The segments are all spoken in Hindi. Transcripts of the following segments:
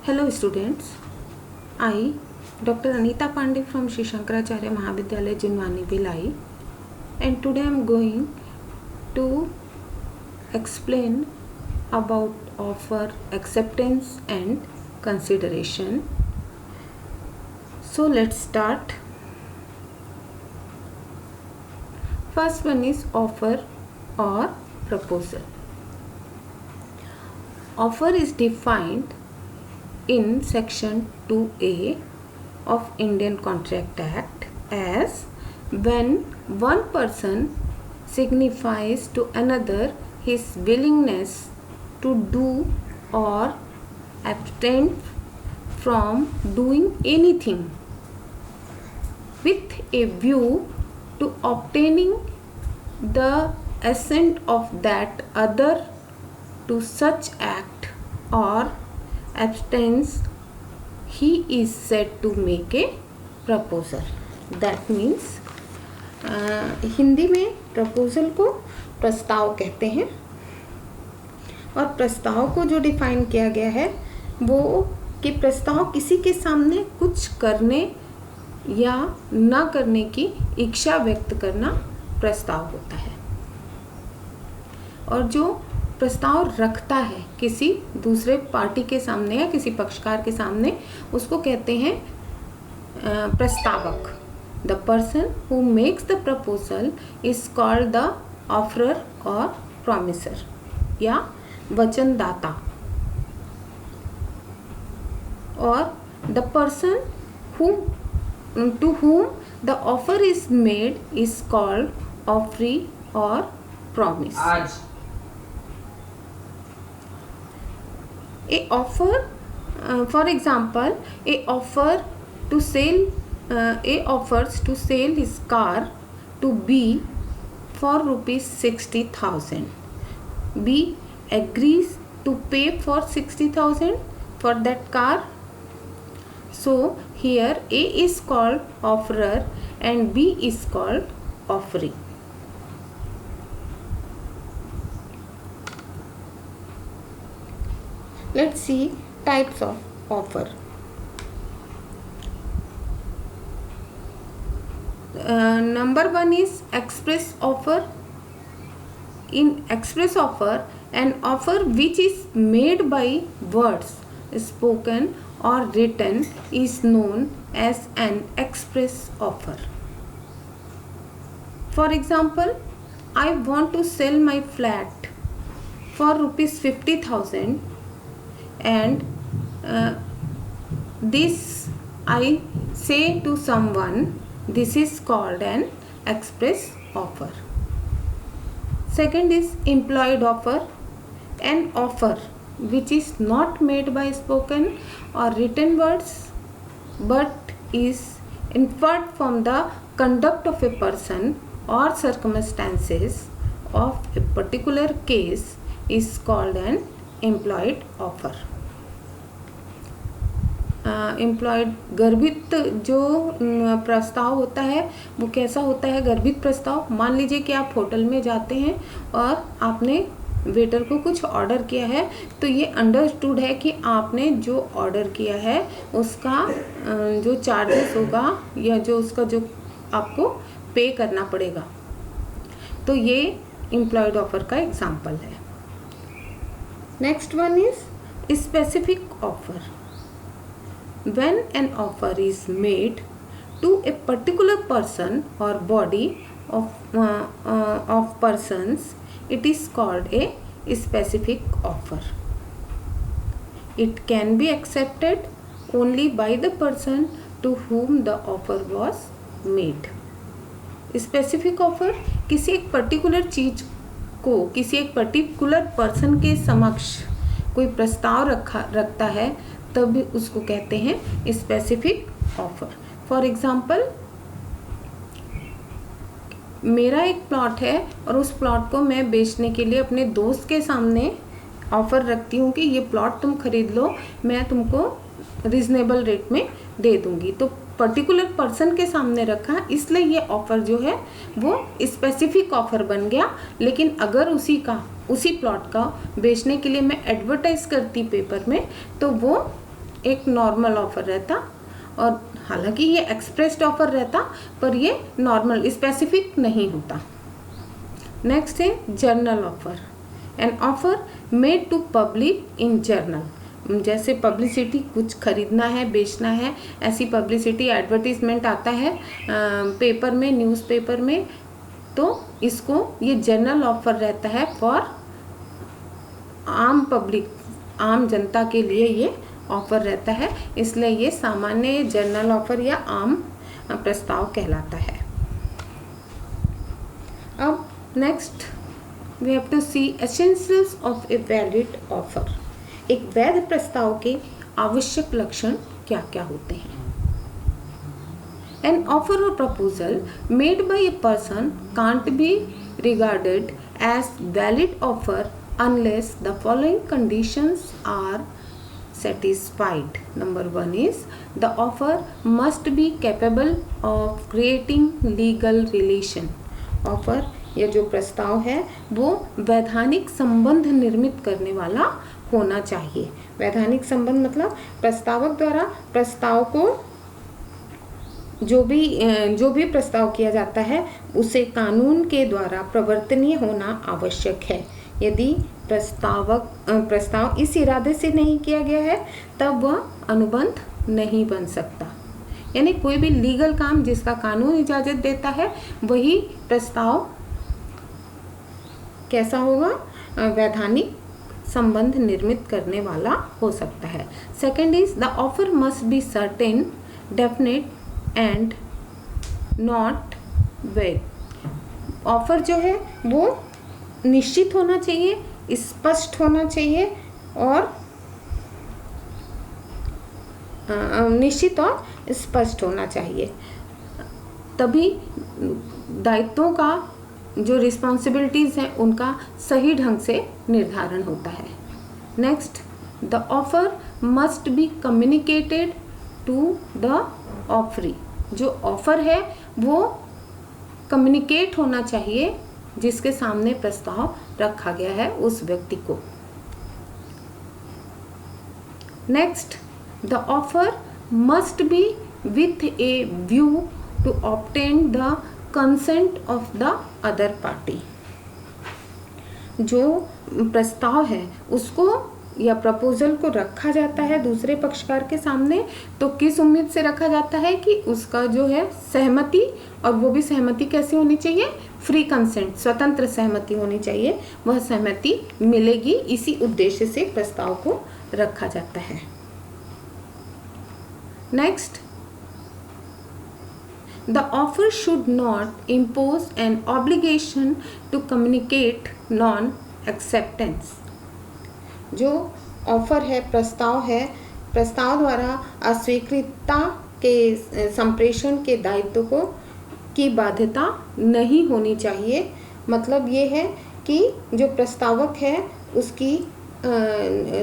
Hello students, I Dr. Anita Pandey from Sri Shankaracharya Mahavidyalaya Jinwani Bhilai, and today I am going to explain about offer, acceptance and consideration. So let's start. First one is offer or proposal. Offer is defined in section 2A of Indian Contract Act as when one person signifies to another his willingness to do or abstain from doing anything with a view to obtaining the assent of that other to such act or abstains, he is said to make a proposal. That means Hindi में प्रपोजल को प्रस्ताव कहते हैं और प्रस्ताव को जो डिफाइन किया गया है वो कि प्रस्ताव किसी के सामने कुछ करने या ना करने की इच्छा व्यक्त करना प्रस्ताव होता है, और जो प्रस्ताव रखता है किसी दूसरे पार्टी के सामने या किसी पक्षकार के सामने उसको कहते हैं प्रस्तावक. The person who makes the proposal is called the offeror और प्रॉमिसर या वचनदाता, और the person to whom the offer is made is called offeree or promise. A offer, for example, A offers to sell his car to B for rupees 60,000. B agrees to pay for 60,000 for that car. So here A is called offerer and B is called offeree. Let's see types of offer. Number one is express offer. In express offer, an offer which is made by words spoken or written is known as an express offer. For example, I want to sell my flat for rupees 50,000 and this I say to someone, this is called an express offer. Second is implied offer. An offer which is not made by spoken or written words but is inferred from the conduct of a person or circumstances of a particular case is called an implied offer. Implied गर्भित जो प्रस्ताव होता है वो कैसा होता है? गर्भित प्रस्ताव. मान लीजिए कि आप होटल में जाते हैं और आपने वेटर को कुछ ऑर्डर किया है, तो ये अंडरस्टूड है कि आपने जो ऑर्डर किया है उसका जो चार्जेस होगा या जो उसका जो आपको पे करना पड़ेगा. तो ये एम्प्लॉयड ऑफर का एग्जांपल है. Next one is specific offer. When an offer is made to a particular person or body of persons, it is called a specific offer. It can be accepted only by the person to whom the offer was made. Specific offer किसी एक पर्टिकुलर चीज को किसी एक पर्टिकुलर पर्सन के समक्ष कोई प्रस्ताव रखता है तब उसको कहते हैं स्पेसिफिक ऑफर. फॉर एग्जाम्पल, मेरा एक प्लॉट है और उस प्लॉट को मैं बेचने के लिए अपने दोस्त के सामने ऑफर रखती हूँ कि ये प्लॉट तुम खरीद लो, मैं तुमको रिजनेबल रेट में दे दूँगी. तो पर्टिकुलर पर्सन के सामने रखा, इसलिए ये ऑफ़र जो है वो स्पेसिफिक ऑफ़र बन गया. लेकिन अगर उसी प्लॉट का बेचने के लिए मैं एडवर्टाइज करती पेपर में, तो वो एक नॉर्मल ऑफर रहता, और हालांकि ये एक्सप्रेस्ड ऑफर रहता पर ये नॉर्मल स्पेसिफिक नहीं होता। नेक्स्ट है general offer. An offer made to public in general, जैसे पब्लिसिटी, कुछ खरीदना है, बेचना है, ऐसी पब्लिसिटी, एडवर्टीजमेंट आता है पेपर में, न्यूज़पेपर में, तो इसको ये जर्नल ऑफर रहता है फॉर आम पब्लिक, आम जनता के लिए ये ऑफर रहता है, इसलिए ये सामान्य जर्नल ऑफर या आम प्रस्ताव कहलाता है। अब next we have to see essentials of a valid offer. एक वैध प्रस्ताव के आवश्यक लक्षण क्या क्या होते हैं? An offer or proposal made by a person can't be regarded as valid offer unless the following conditions are satisfied. Number one is the offer must be capable of creating legal relation. Offer या जो प्रस्ताव है वो वैधानिक संबंध निर्मित करने वाला होना चाहिए। वैधानिक संबंध मतलब प्रस्तावक द्वारा प्रस्ताव को जो भी प्रस्ताव किया जाता है उसे कानून के द्वारा प्रवर्तनीय होना आवश्यक है। यदि प्रस्ताव इस इरादे से नहीं किया गया है तब वह अनुबंध नहीं बन सकता। यानी कोई भी लीगल काम जिसका कानून इजाज़त देता है वही प्रस्ताव कैसा होगा? वैधानिक संबंध निर्मित करने वाला हो सकता है। Second is the offer must be certain, definite and not वेग। ऑफर जो है वो निश्चित होना चाहिए, स्पष्ट होना चाहिए और निश्चित और स्पष्ट होना चाहिए, तभी दायित्वों का जो रिस्पॉन्सिबिलिटीज़ हैं उनका सही ढंग से निर्धारण होता है। Next, the offer must be communicated to the offeree. जो ऑफर है वो कम्युनिकेट होना चाहिए जिसके सामने प्रस्ताव रखा गया है उस व्यक्ति को। Next, the offer must be with a view to obtain the consent of the other party. जो प्रस्ताव है उसको या प्रपोजल को रखा जाता है दूसरे पक्षकार के सामने, तो किस उम्मीद से रखा जाता है कि उसका जो है सहमति, और वो भी सहमति कैसे होनी चाहिए? फ्री कंसेंट, स्वतंत्र सहमति होनी चाहिए। वह सहमति मिलेगी, इसी उद्देश्य से प्रस्ताव को रखा जाता है। Next, the offer should not impose an obligation to communicate non-acceptance। जो ऑफर है, प्रस्ताव है, प्रस्ताव द्वारा अस्वीकृतता के संप्रेषण के दायित्व को की बाध्यता नहीं होनी चाहिए। मतलब ये है कि जो प्रस्तावक है उसकी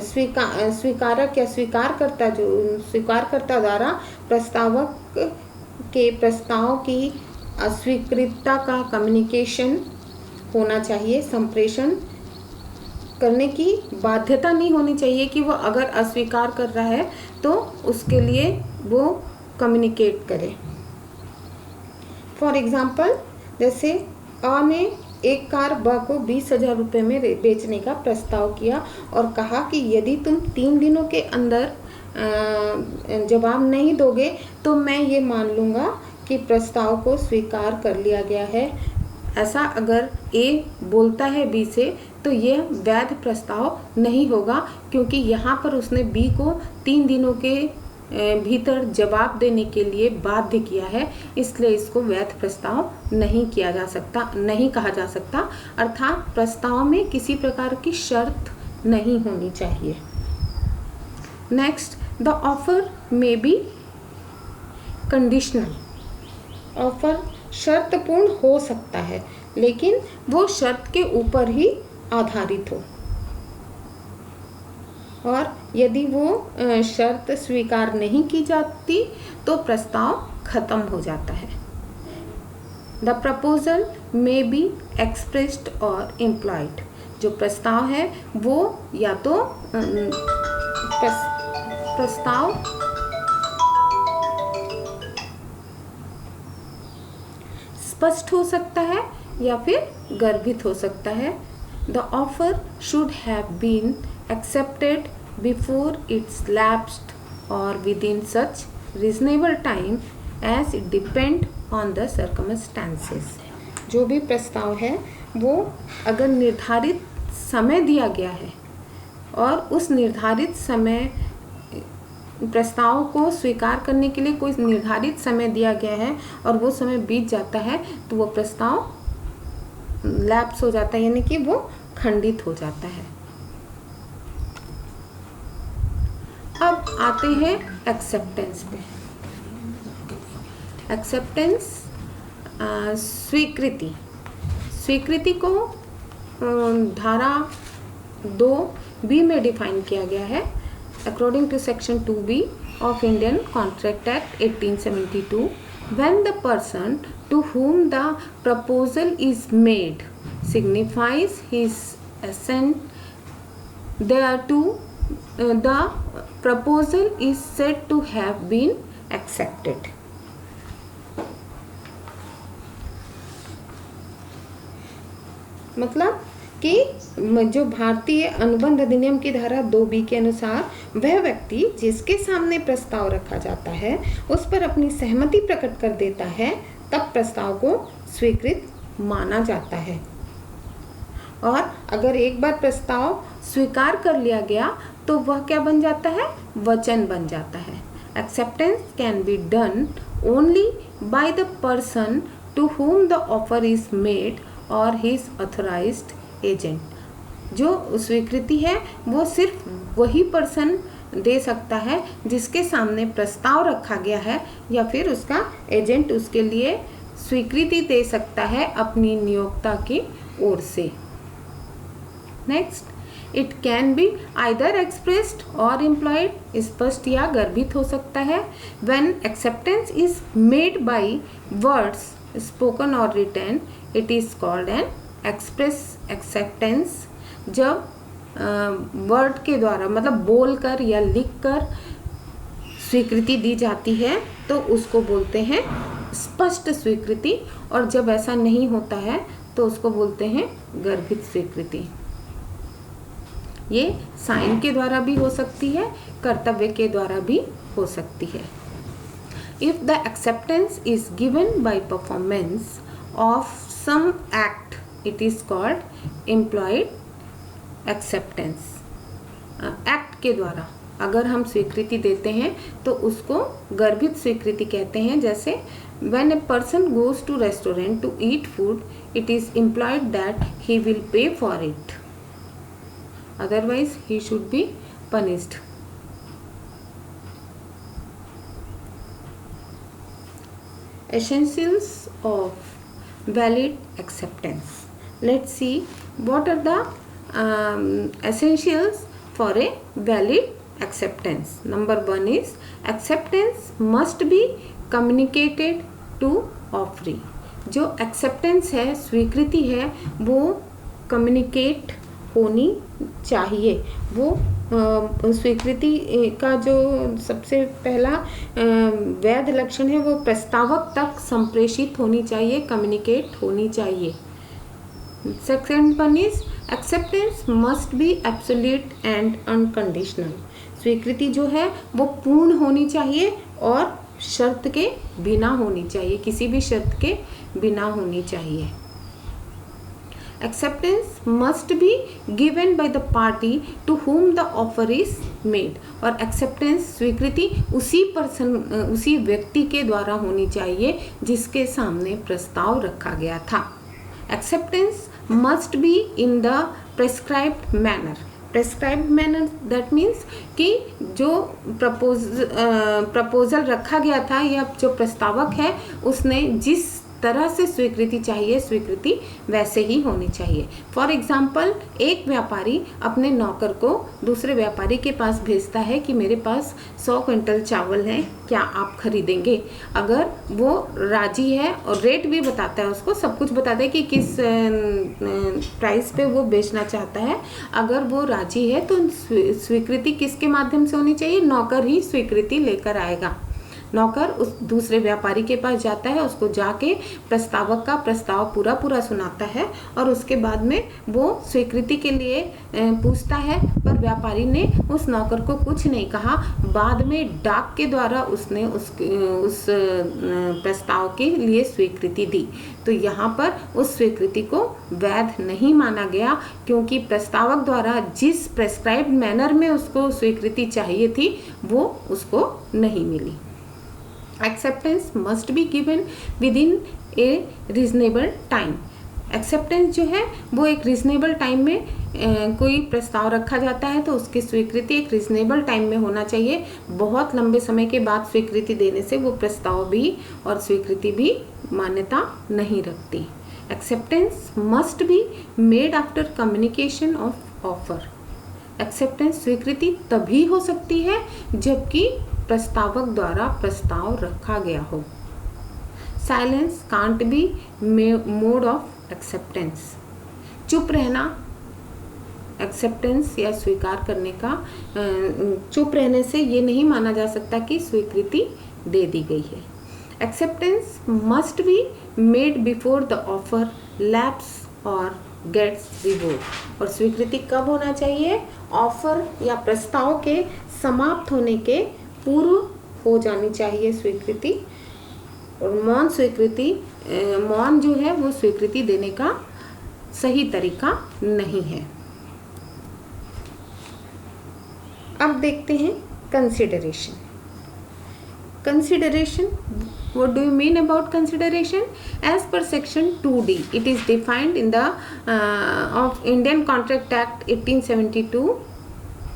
स्वीकारक या स्वीकारकर्ता द्वारा प्रस्तावक के प्रस्ताव की अस्वीकृतता का कम्युनिकेशन होना चाहिए। संप्रेषण करने की बाध्यता नहीं होनी चाहिए कि वो अगर अस्वीकार कर रहा है तो उसके लिए वो कम्युनिकेट करे। फॉर एग्जाम्पल, जैसे अ ने एक कार ब को 20,000 रुपये में बेचने का प्रस्ताव किया और कहा कि यदि तुम 3 दिनों के अंदर जवाब नहीं दोगे तो मैं ये मान लूँगा कि प्रस्ताव को स्वीकार कर लिया गया है। ऐसा अगर ए बोलता है बी से तो यह वैध प्रस्ताव नहीं होगा, क्योंकि यहाँ पर उसने बी को 3 दिनों के भीतर जवाब देने के लिए बाध्य किया है, इसलिए इसको वैध प्रस्ताव नहीं किया जा सकता, नहीं कहा जा सकता। अर्थात प्रस्ताव में किसी प्रकार की शर्त नहीं होनी चाहिए। Next, the offer may be conditional. Offer शर्तपूर्ण हो सकता है लेकिन वो शर्त के ऊपर ही आधारित हो, और यदि वो शर्त स्वीकार नहीं की जाती तो प्रस्ताव खत्म हो जाता है। The proposal may be expressed और इम्प्लॉयड। जो प्रस्ताव है वो या तो प्रस्ताव स्पष्ट हो सकता है या फिर गर्भित हो सकता है। The offer should have been accepted before it's lapsed और within such reasonable time as it depend on the circumstances. जो भी प्रस्ताव है वो अगर निर्धारित समय दिया गया है और उस निर्धारित समय प्रस्ताव को स्वीकार करने के लिए कोई निर्धारित समय दिया गया है और वो समय बीत जाता है तो वो प्रस्ताव लैप्स हो जाता है, यानी कि वो खंडित हो जाता है। अब आते हैं एक्सेप्टेंस पे। एक्सेप्टेंस स्वीकृति को धारा 2B में डिफाइन किया गया है। According to section 2B of Indian contract act 1872, when the person to whom the proposal is made signifies his assent thereto, the proposal is said to have been accepted. मतलब कि जो भारतीय अनुबंध अधिनियम की धारा 2B के अनुसार वह व्यक्ति जिसके सामने प्रस्ताव रखा जाता है उस पर अपनी सहमति प्रकट कर देता है तब प्रस्ताव को स्वीकृत माना जाता है। और अगर एक बार प्रस्ताव स्वीकार कर लिया गया तो वह क्या बन जाता है? वचन बन जाता है। Acceptance can be done only by the person to whom the offer is made or his authorized agent। जो स्वीकृति है वो सिर्फ वही पर्सन दे सकता है जिसके सामने प्रस्ताव रखा गया है या फिर उसका एजेंट उसके लिए स्वीकृति दे सकता है अपनी नियोक्ता की ओर से। Next, it can be either expressed और इम्प्लॉयड, स्पष्ट या गर्भित हो सकता है। When acceptance is made by words spoken और written it is called an express acceptance. जब वर्ड के द्वारा मतलब बोलकर या लिखकर स्वीकृति दी जाती है तो उसको बोलते हैं स्पष्ट स्वीकृति, और जब ऐसा नहीं होता है तो उसको बोलते हैं गर्भित स्वीकृति। ये साइन के द्वारा भी हो सकती है, कर्तव्य के द्वारा भी हो सकती है। If the acceptance is given by performance of some act, it is called implied acceptance। Act के द्वारा अगर हम स्वीकृति देते हैं तो उसको गर्भित स्वीकृति कहते हैं। जैसे when a person goes to restaurant to eat food, it is implied that he will pay for it, otherwise he should be punished। Essentials of valid acceptance. Let's see what are the essentials for a valid acceptance. Number 1 is acceptance must be communicated to offeree। जो acceptance है, स्वीकृति है, वो communicate होनी चाहिए। वो स्वीकृति का जो सबसे पहला वैध लक्षण है वो प्रस्तावक तक संप्रेषित होनी चाहिए, कम्युनिकेट होनी चाहिए। Second one is acceptance must B absolute and unconditional. स्वीकृति जो है वो पूर्ण होनी चाहिए और शर्त के बिना होनी चाहिए, किसी भी शर्त के बिना होनी चाहिए। Acceptance must be given by the party to whom the offer is made। और acceptance स्वीकृति उसी व्यक्ति के द्वारा होनी चाहिए जिसके सामने प्रस्ताव रखा गया था। Acceptance must be in the prescribed manner। Prescribed manner that means कि जो प्रपोजल रखा गया था या जो प्रस्तावक है उसने जिस तरह से स्वीकृति चाहिए, स्वीकृति वैसे ही होनी चाहिए। फॉर एग्जाम्पल, एक व्यापारी अपने नौकर को दूसरे व्यापारी के पास भेजता है कि मेरे पास 100 क्विंटल चावल है, क्या आप खरीदेंगे? अगर वो राजी है और रेट भी बताता है, उसको सब कुछ बताता है कि किस प्राइस पे वो बेचना चाहता है, अगर वो राजी है तो स्वीकृति किसके माध्यम से होनी चाहिए? नौकर ही स्वीकृति लेकर आएगा। नौकर उस दूसरे व्यापारी के पास जाता है, उसको जाके प्रस्तावक का प्रस्ताव पूरा सुनाता है और उसके बाद में वो स्वीकृति के लिए पूछता है, पर व्यापारी ने उस नौकर को कुछ नहीं कहा। बाद में डाक के द्वारा उसने उस प्रस्ताव के लिए स्वीकृति दी। तो यहाँ पर उस स्वीकृति को वैध नहीं माना गया, क्योंकि प्रस्तावक द्वारा जिस प्रेस्क्राइब्ड मैनर में उसको स्वीकृति चाहिए थी वो उसको नहीं मिली। Acceptance must be given within a reasonable time. Acceptance जो है वो एक रीजनेबल टाइम में कोई प्रस्ताव रखा जाता है तो उसकी स्वीकृति एक रीजनेबल टाइम में होना चाहिए। बहुत लंबे समय के बाद स्वीकृति देने से वो प्रस्ताव भी और स्वीकृति भी मान्यता नहीं रखती। Acceptance must be made after communication of offer. Acceptance स्वीकृति तभी हो सकती है जबकि प्रस्तावक द्वारा प्रस्ताव रखा गया हो। Silence can't be mode of acceptance. चुप रहना एक्सेप्टेंस या स्वीकार करने का, चुप रहने से ये नहीं माना जा सकता कि स्वीकृति दे दी गई है। Acceptance must be made before the offer lapse और गेट्स रिवोर्ड। और स्वीकृति कब होना चाहिए? ऑफर या प्रस्ताव के समाप्त होने के पूर्व हो जानी चाहिए स्वीकृति। और मौन स्वीकृति, मौन जो है वो स्वीकृति देने का सही तरीका नहीं है। अब देखते हैं consideration. Consideration, what do you mean about consideration? As per section 2D, it is defined in the of Indian Contract Act 1872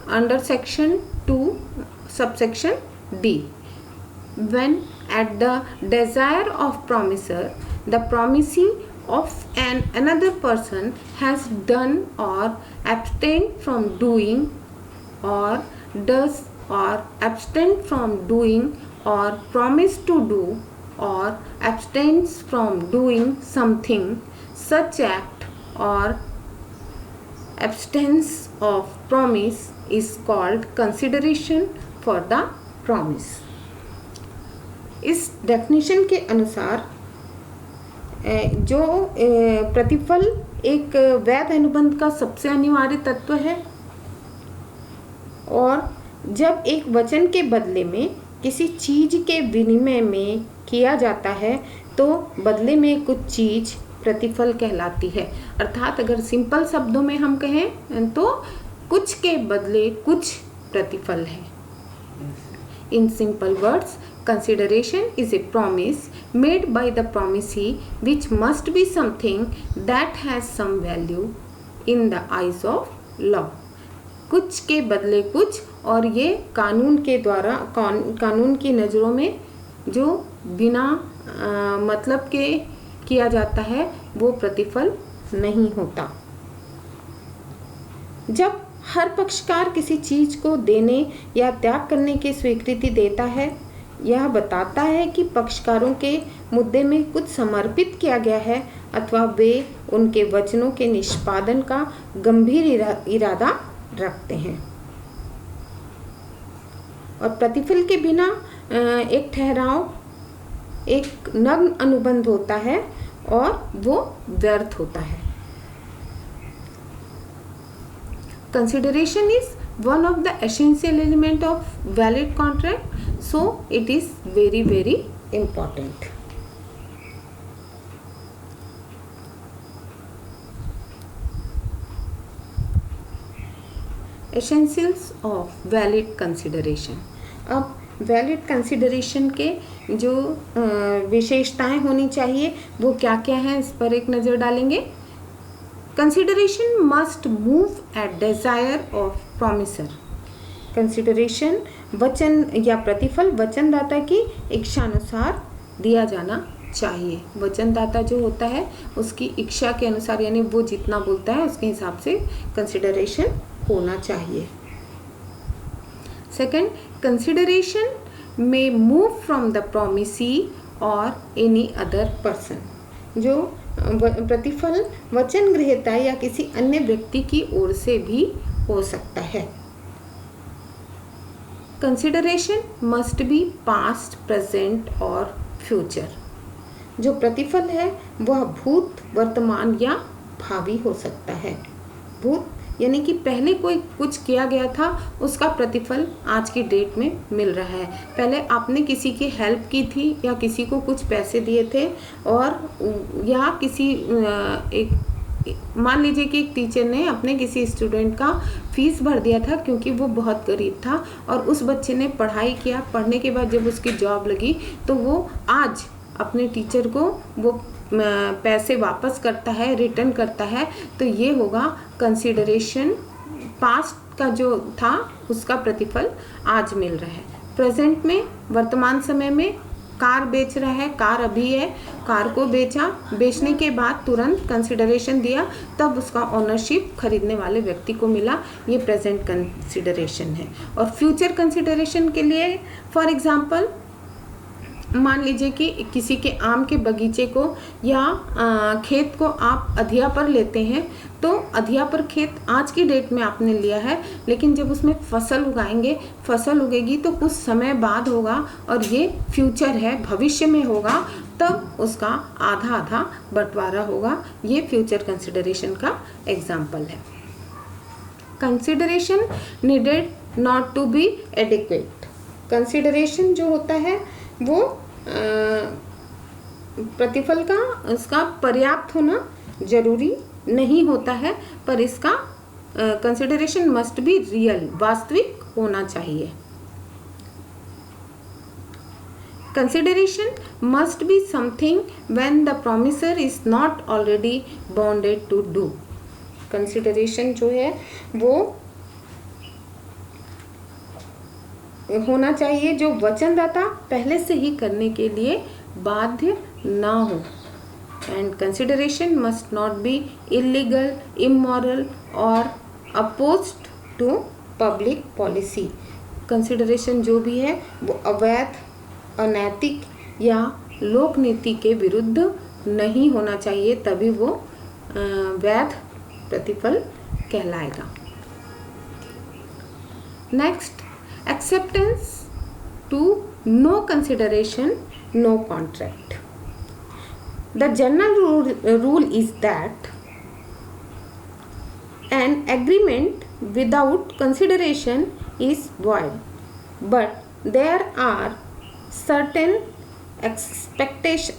under section 2 subsection D. When at the desire of promisor, the promisee of another person has done or abstained from doing or does or abstained from doing or promise to do or abstains from doing something, such act or absence of promise is called consideration for the promise. इस डेफिनेशन के अनुसार जो प्रतिफल एक वैध अनुबंध का सबसे अनिवार्य तत्व है, और जब एक वचन के बदले में किसी चीज के विनिमय में किया जाता है तो बदले में कुछ चीज प्रतिफल कहलाती है। अर्थात अगर सिंपल शब्दों में हम कहें तो कुछ के बदले कुछ प्रतिफल है। In simple words, consideration is a promise made by the promisee which must be something that has some value in the eyes of law. कुछ के बदले कुछ, और ये कानून के द्वारा कानून की नज़रों में जो बिना मतलब के किया जाता है वो प्रतिफल नहीं होता। जब हर पक्षकार किसी चीज को देने या त्याग करने की स्वीकृति देता है, यह बताता है कि पक्षकारों के मुद्दे में कुछ समर्पित किया गया है अथवा वे उनके वचनों के निष्पादन का गंभीर इरादा रखते हैं। और प्रतिफल के बिना एक ठहराव एक नग्न अनुबंध होता है और वो व्यर्थ होता है। Consideration is one of the essential element of valid contract, so it is very, very important. Essentials of valid consideration. अब वैलिड कंसिडरेशन के जो विशेषताएं होनी चाहिए वो क्या क्या हैं, इस पर एक नज़र डालेंगे। Consideration must move at desire of promiser. Consideration वचन या प्रतिफल वचनदाता की इच्छानुसार दिया जाना चाहिए। वचनदाता जो होता है उसकी इच्छा के अनुसार, यानी वो जितना बोलता है उसके हिसाब से कंसिडरेशन होना चाहिए। Second, consideration may move from the promisee और any other person। जो प्रतिफल वचन ग्रहीता या किसी अन्य व्यक्ति की ओर से भी हो सकता है। Consideration must B past, present और फ्यूचर। जो प्रतिफल है वह भूत, वर्तमान या भावी हो सकता है। भूत यानी कि पहले कोई कुछ किया गया था, उसका प्रतिफल आज की डेट में मिल रहा है। पहले आपने किसी की हेल्प की थी या किसी को कुछ पैसे दिए थे, और या किसी मान लीजिए कि एक टीचर ने अपने किसी स्टूडेंट का फीस भर दिया था क्योंकि वो बहुत गरीब था, और उस बच्चे ने पढ़ाई किया। पढ़ने के बाद जब उसकी जॉब लगी तो वो आज अपने टीचर को वो पैसे वापस करता है, रिटर्न करता है। तो ये होगा कंसिडरेशन। पास्ट का जो था उसका प्रतिफल आज मिल रहा है। प्रेजेंट में, वर्तमान समय में कार बेच रहा है, कार अभी है, कार को बेचा, बेचने के बाद तुरंत कंसिडरेशन दिया, तब उसका ओनरशिप खरीदने वाले व्यक्ति को मिला। ये प्रेजेंट कंसिडरेशन है। और फ्यूचर कंसिडरेशन के लिए फॉर एग्जांपल मान लीजिए कि किसी के आम के बगीचे को या खेत को आप अधिया पर लेते हैं, तो अधिया पर खेत आज की डेट में आपने लिया है, लेकिन जब उसमें फसल उगाएंगे, फसल उगेगी तो कुछ समय बाद होगा, और ये फ्यूचर है, भविष्य में होगा, तब उसका आधा आधा बंटवारा होगा। ये फ्यूचर कंसिडरेशन का एग्जाम्पल है। Consideration needed not to be adequate. Consideration जो होता है वो प्रतिफल का उसका पर्याप्त होना जरूरी नहीं होता है, पर इसका कंसिडरेशन मस्ट बी रियल, वास्तविक होना चाहिए। Consideration must be something when the promisor is not already bonded to do. Consideration जो है वो होना चाहिए जो वचनदाता पहले से ही करने के लिए बाध्य ना हो। And consideration must not be illegal, immoral और opposed to public policy. Consideration जो भी है वो अवैध, अनैतिक या लोक नीति के विरुद्ध नहीं होना चाहिए, तभी वो वैध प्रतिफल कहलाएगा। Next, acceptance to no consideration, no contract. The general rule is that an agreement without consideration is void, but there are certain exceptions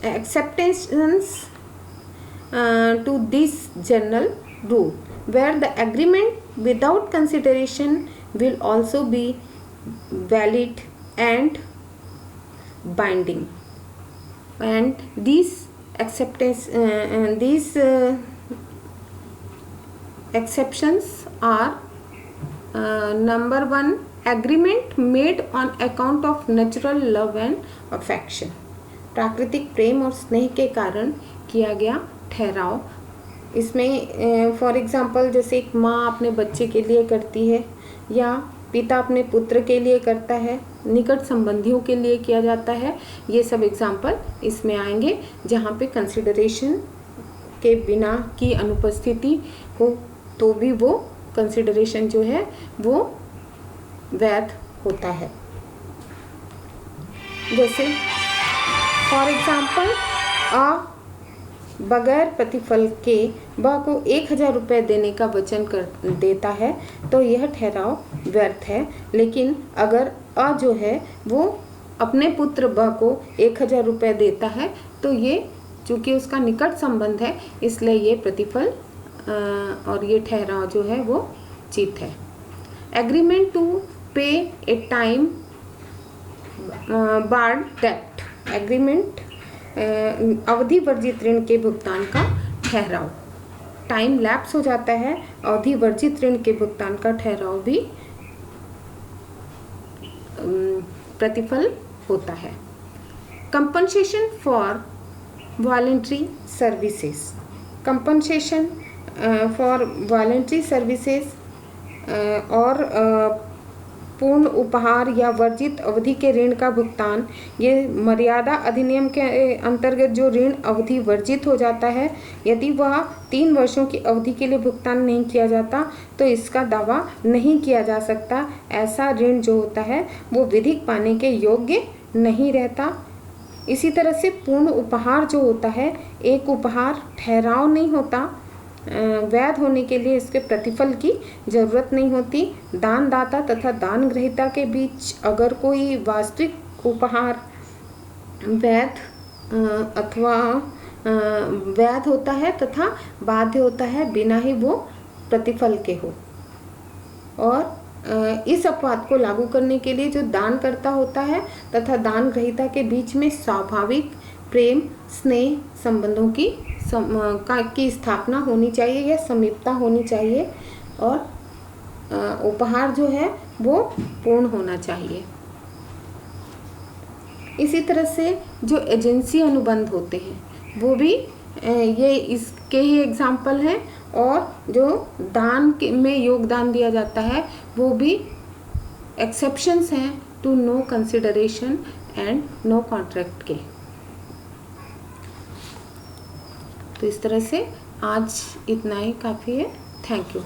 to this general rule, where the agreement without consideration will also be valid and binding, and these exceptions are number 1, agreement made on account of natural love and affection। प्राकृतिक प्रेम और स्नेह के कारण किया गया ठहराव। इसमें फॉर एग्जांपल जैसे एक माँ अपने बच्चे के लिए करती है, या पिता अपने पुत्र के लिए करता है, निकट संबंधियों के लिए किया जाता है। ये सब एग्जाम्पल इसमें आएंगे जहाँ पे कंसिडरेशन के बिना की अनुपस्थिति हो तो भी वो कंसिडरेशन जो है वो वैध होता है। जैसे फॉर एग्जाम्पल बगैर प्रतिफल के बा को 1000 रुपये देने का वचन कर देता है तो यह ठहराव व्यर्थ है। लेकिन अगर अ जो है वो अपने पुत्र ब को 1000 रुपये देता है तो ये चूँकि उसका निकट संबंध है, इसलिए ये प्रतिफल और ये ठहराव जो है वो चित है। Agreement to pay a time barred debt. Agreement अवधि वर्जित ऋण के भुगतान का ठहराव। टाइम लैप्स हो जाता है, अवधि वर्जित ऋण के भुगतान का ठहराव भी प्रतिफल होता है। Compensation for voluntary services. Compensation for voluntary services और पूर्ण उपहार या वर्जित अवधि के ऋण का भुगतान। ये मर्यादा अधिनियम के अंतर्गत जो ऋण अवधि वर्जित हो जाता है, यदि वह 3 वर्षों की अवधि के लिए भुगतान नहीं किया जाता तो इसका दावा नहीं किया जा सकता। ऐसा ऋण जो होता है वो विधिक पाने के योग्य नहीं रहता। इसी तरह से पूर्ण उपहार जो होता है, एक उपहार ठहराव नहीं होता, वैध होने के लिए इसके प्रतिफल की जरूरत नहीं होती। दानदाता तथा दान ग्रहीता के बीच अगर कोई वास्तविक उपहार वैध अथवा वैध होता है तथा बाध्य होता है, बिना ही वो प्रतिफल के हो। और इस अपवाद को लागू करने के लिए जो दान करता होता है तथा दान ग्रहीता के बीच में स्वाभाविक प्रेम स्नेह संबंधों की स्थापना होनी चाहिए या समीपता होनी चाहिए, और उपहार जो है वो पूर्ण होना चाहिए। इसी तरह से जो एजेंसी अनुबंध होते हैं वो भी ये इसके ही एग्जाम्पल हैं, और जो दान में योगदान दिया जाता है वो भी एक्सेप्शंस हैं to no consideration and no contract के। तो इस तरह से आज इतना ही काफ़ी है। Thank you.